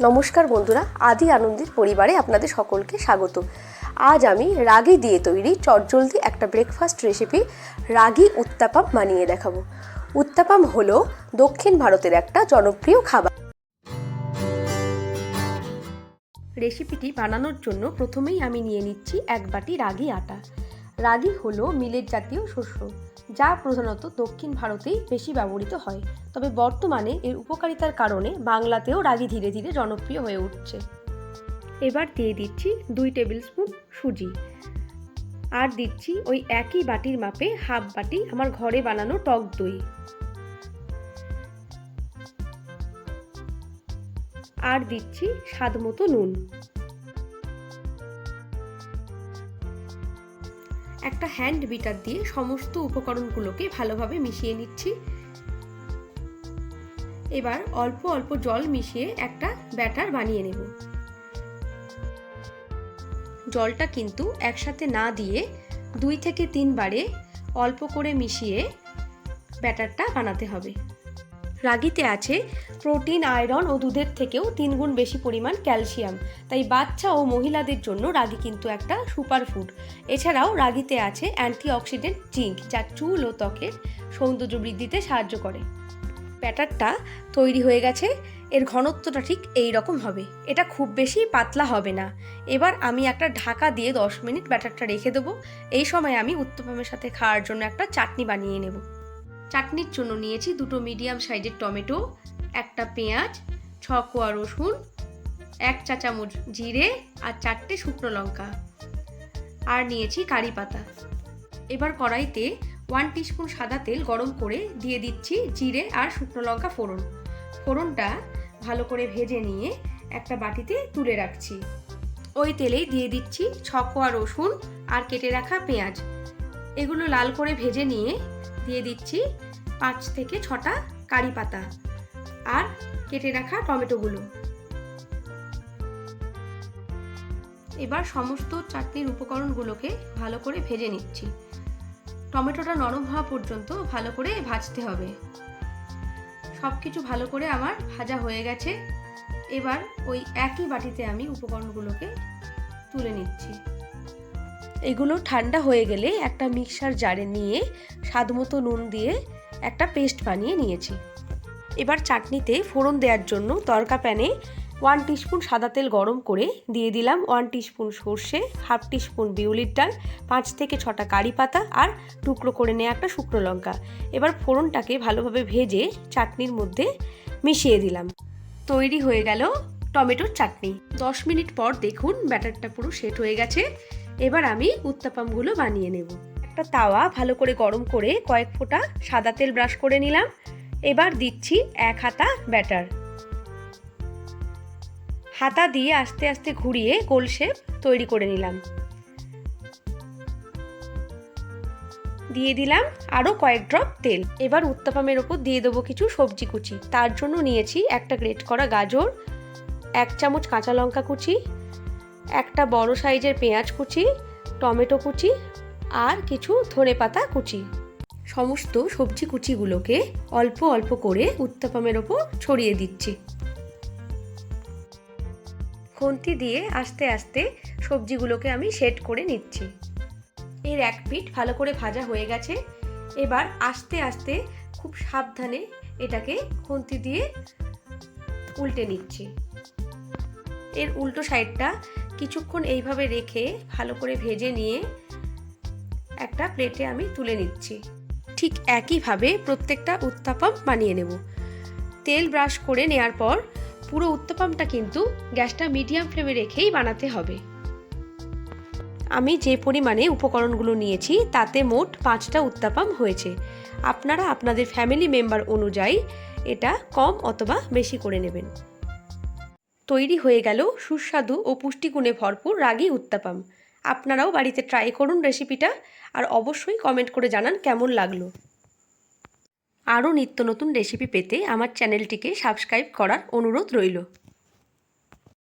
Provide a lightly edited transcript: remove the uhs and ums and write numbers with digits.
নমস্কার বন্ধুরা, আদি আনন্দের পরিবারে আপনাদের সকলকে স্বাগত। আজ আমি রাগি দিয়ে তৈরি চটজলদি একটা ব্রেকফাস্ট রেসিপি রাগি উত্তাপাম বানিয়ে দেখাবো। উত্তাপাম হলো দক্ষিণ ভারতের একটা জনপ্রিয় খাবার। রেসিপিটি বানানোর জন্য প্রথমেই আমি নিয়ে নিচ্ছি এক বাটি রাগি আটা। রাগি হলো মিলেট জাতীয় শস্য, যা প্রধানত দক্ষিণ ভারতেই বেশি ব্যবহৃত হয়। তবে বর্তমানে এর উপকারিতার কারণে বাংলাতেও রাগি ধীরে ধীরে জনপ্রিয় হয়ে উঠছে। এবার দিয়ে দিচ্ছি 2 টেবিল স্পুন সুজি, আর দিচ্ছি ওই একই বাটির মাপে হাফ বাটি আমার ঘরে বানানো টক দই, আর দিচ্ছি স্বাদ মতো নুন। একটা হ্যান্ড বিটার দিয়ে সমস্ত উপকরণগুলোকে ভালোভাবে মিশিয়ে নিচ্ছি। এবার অল্প অল্প জল মিশিয়ে একটা ব্যাটার বানিয়ে নেব। জলটা কিন্তু একসাথে না দিয়ে 2 থেকে 3 বারে অল্প করে মিশিয়ে ব্যাটারটা বানাতে হবে। রাগিতে আছে প্রোটিন, আয়রন ও দুধের থেকেও 3 গুণ বেশি পরিমাণ ক্যালসিয়াম, তাই বাচ্চা ও মহিলাদের জন্য রাগি কিন্তু একটা সুপার ফুড। এছাড়াও রাগিতে আছে অ্যান্টিঅক্সিডেন্ট জিঙ্ক, যা চুল ও ত্বকের সৌন্দর্য বৃদ্ধিতে সাহায্য করে। ব্যাটারটা তৈরি হয়ে গেছে। এর ঘনত্বটা ঠিক এই রকম হবে, এটা খুব বেশি পাতলা হবে না। এবার আমি একটা ঢাকা দিয়ে 10 মিনিট ব্যাটারটা রেখে দেবো। এই সময় আমি উত্তপমের সাথে খাওয়ার জন্য একটা চাটনি বানিয়ে নেব। চাটনির জন্য নিয়েছি 2 মিডিয়াম সাইজের টমেটো, একটা পেঁয়াজ, 6 কোয়া রসুন, 1 চা চামচ জিরে আর 4টে শুকনো লঙ্কা, আর নিয়েছি কারি পাতা। এবার কড়াইতে 1 টিস্পুন সাদা তেল গরম করে দিয়ে দিচ্ছি জিরে আর শুকনো লঙ্কা ফোড়ন। ফোড়নটা ভালো করে ভেজে নিয়ে একটা বাটিতে তুলে রাখছি। ওই তেলেই দিয়ে দিচ্ছি 6 কোয়া রসুন আর কেটে রাখা পেঁয়াজ। এগুলো লাল করে ভেজে নিয়ে দিয়ে দিচ্ছি 5 থেকে 6টা কারি পাতা আর কেটে রাখা টমেটোগুলো। এবার সমস্ত চাটনির উপকরণগুলোকে ভালো করে ভেজে নিচ্ছি। টমেটোটা নরম হওয়া পর্যন্ত ভালো করে ভাজতে হবে। সব কিছু ভালো করে আমার ভাজা হয়ে গেছে। এবার ওই একই বাটিতে আমি উপকরণগুলোকে তুলে নিচ্ছি। এগুলো ঠান্ডা হয়ে গেলে একটা মিক্সার জারে নিয়ে স্বাদমতো নুন দিয়ে একটা পেস্ট বানিয়ে নিয়েছি। এবার চাটনিতে ফোড়ন দেওয়ার জন্য তড়কা প্যানে 1 টিস্পুন সাদা তেল গরম করে দিয়ে দিলাম 1 টিস্পুন সর্ষে, হাফ টিস্পুন বিউলির ডাল, 5 থেকে 6টা কারি পাতা আর টুকরো করে নেওয়া একটা শুকনো লঙ্কা। এবার ফোড়নটাকে ভালোভাবে ভেজে চাটনির মধ্যে মিশিয়ে দিলাম। তৈরি হয়ে গেল টমেটোর চাটনি। 10 মিনিট পর দেখুন ব্যাটারটা পুরো সেট হয়ে গেছে। এবার আমি উত্তাপামগুলো বানিয়ে নেব। একটা তাওয়া ভালো করে গরম করে কয়েক ফোঁটা সাদা তেল ব্রাশ করে নিলাম। এবার দিচ্ছি 1 হাতা ব্যাটার। হাতা দিয়ে আস্তে আস্তে ঘুরিয়ে গোল শেপ তৈরি করে নিলাম। দিয়ে দিলাম আরও কয়েক ড্রপ তেল। এবার উত্তাপামের ওপর দিয়ে দেবো কিছু সবজি কুচি। তার জন্য নিয়েছি একটা গ্রেট করা গাজর, 1 চামচ কাঁচা লঙ্কা কুচি, একটা বড় সাইজের পেঁয়াজ কুচি, টমেটো কুচি আর কিছু ধনেপাতা কুচি। সমস্ত সবজি কুচিগুলোকে অল্প অল্প করে উত্তাপামের ওপর ছড়িয়ে দিচ্ছি। খুন্তি দিয়ে আস্তে আস্তে সবজিগুলোকে আমি সেট করে নিচ্ছি। এর এক পিঠ ভালো করে ভাজা হয়ে গেছে। এবার আস্তে আস্তে খুব সাবধানে এটাকে খুন্তি দিয়ে উল্টে নিচ্ছি। এর উল্টো সাইডটা কিছুক্ষণ এইভাবে রেখে ভালো করে ভেজে নিয়ে একটা প্লেটে আমি তুলে নিচ্ছি। ঠিক একইভাবে প্রত্যেকটা উত্তাপাম বানিয়ে নেব। তেল ব্রাশ করে নেওয়ার পর পুরো উত্তাপামটা কিন্তু গ্যাসটা মিডিয়াম ফ্লেমে রেখেই বানাতে হবে। আমি যে পরিমাণে উপকরণগুলো নিয়েছি তাতে মোট 5টা উত্তাপাম হয়েছে। আপনারা আপনাদের ফ্যামিলি মেম্বার অনুযায়ী এটা কম অথবা বেশি করে নেবেন। তৈরি হয়ে গেল সুস্বাদু ও পুষ্টিগুণে ভরপুর রাগি উত্তাপাম। আপনারাও বাড়িতে ট্রাই করুন রেসিপিটা, আর অবশ্যই কমেন্ট করে জানান কেমন লাগলো। আরও নিত্য নতুন রেসিপি পেতে আমার চ্যানেলটিকে সাবস্ক্রাইব করার অনুরোধ রইল।